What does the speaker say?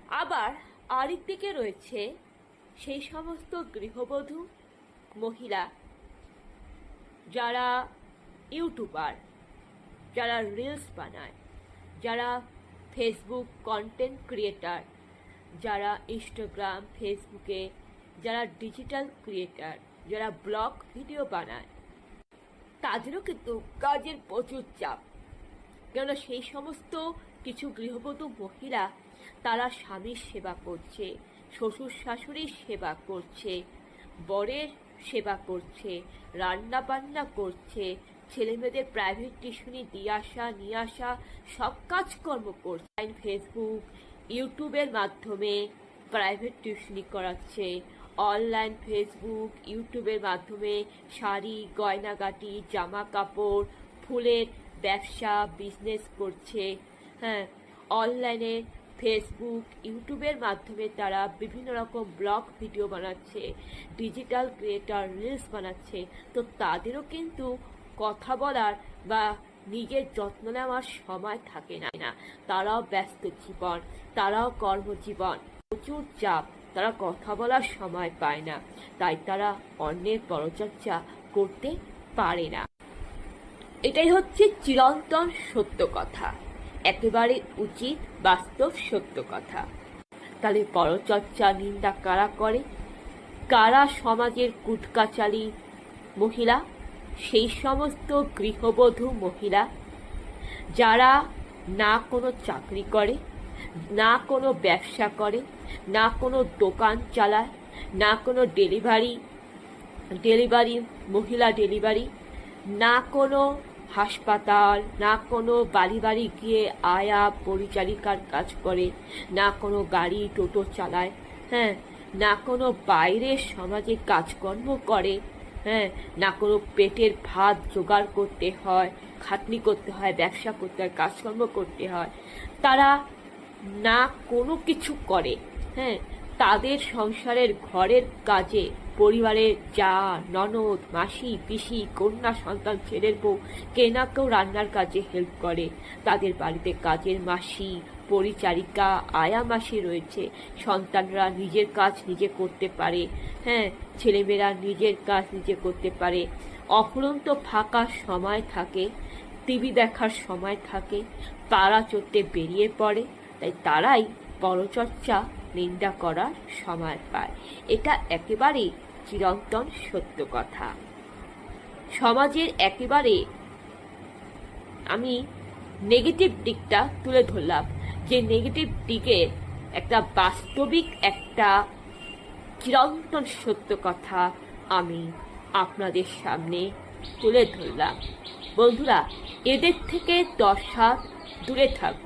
আবার আরেক দিকে রয়েছে সেই সমস্ত গৃহবধূ মহিলা যারা ইউটিউবার, যারা রিলস বানায়, যারা ফেসবুক কন্টেন্ট ক্রিয়েটার, যারা ইনস্টাগ্রাম ফেসবুকে যারা ডিজিটাল ক্রিয়েটার, যারা ব্লগ ভিডিও বানায়, তাদেরও কিন্তু কাজের প্রচুর চাপ। কেন সেই সমস্ত কিছু গৃহবধূ মহিলা তারা স্বামীর সেবা করছে, শ্বশুর শাশুড়ির সেবা করছে, বরের সেবা করছে, রান্না বান্না করছে, ছেলেমেয়েদের প্রাইভেট টিউশনি দিয়ে আসা নিয়ে আসা সব কাজকর্ম করছে। ফেসবুক ইউটিউবের মাধ্যমে প্রাইভেট টিউশনি করাচ্ছে, অনলাইন ফেসবুক ইউটিউবের মাধ্যমে শাড়ি, গয়নাগাটি, জামা কাপড়, ফুলের ব্যবসা বিজনেস করছে। হ্যাঁ, অনলাইনে ফেসবুক ইউটিউবের মাধ্যমে তারা বিভিন্ন রকম ব্লগ ভিডিও বানাচ্ছে, ডিজিটাল ক্রিয়েটর রিলস বানাচ্ছে। তো তাদেরও কিন্তু কথা বলার বা নিজের যত্ন নেওয়ার সময় থাকে না। তারাও ব্যস্ত জীবন, তারাও কর্মজীবন, প্রচুর চাপ, তারা কথা বলার সময় পায় না, তাই তারা অন্যের পরচর্চা করতে পারে না। এটাই হচ্ছে চিরন্তন সত্য কথা, একেবারে উচিত বাস্তব সত্য কথা। তাহলে পরচর্চা নিন্দা কারা করে? কারা সমাজের কুটকাচালি মহিলা? সেই সমস্ত গৃহবধূ মহিলা যারা না কোনো চাকরি করে, না কোনো ব্যবসা করে, না কোনো দোকান চালায়, না কোনো ডেলিভারি মহিলা ডেলিভারি, না কোনো হাসপাতাল, না কোনো বাড়ি বাড়ি গিয়ে আয়া পরিচারিকার কাজ করে, না কোনো গাড়ি টোটো চালায়, হ্যাঁ, না কোনো বাইরের সমাজে কাজকর্ম করে, হ্যাঁ, না কোনো পেটের ভাত জোগাড় করতে হয়, খাটনি করতে হয়, ব্যবসা করতে হয়, কাজকর্ম করতে হয়, তারা না কোনো কিছু করে। হ্যাঁ, তাদের সংসারের ঘরের কাজে পরিবারের যা, ননদ, মাসি, পিসি, কন্যা সন্তান, ছেলের বউ কে না কেউ রান্নার কাজে হেল্প করে। তাদের বাড়িতে কাজের মাসি, পরিচারিকা, আয়া মাসি রয়েছে। সন্তানরা নিজের কাজ নিজে করতে পারে, হ্যাঁ, ছেলেমেয়েরা নিজের কাজ নিজে করতে পারে। অফুরন্ত ফাঁকা সময় থাকে, টিভি দেখার সময় থাকে, পাড়া চড়তে বেরিয়ে পড়ে, তাই তারাই পরচর্চা নিন্দা করার সময় পায়। এটা একেবারেই চিরন্তন সত্য কথা। সমাজের একেবারে আমি নেগেটিভ দিকটা তুলে ধরলাম, যে নেগেটিভ দিকের একটা বাস্তবিক একটা চিরন্তন সত্য কথা আমি আপনাদের সামনে তুলে ধরলাম। বন্ধুরা, এদের থেকে 10 হাত দূরে থাকবে।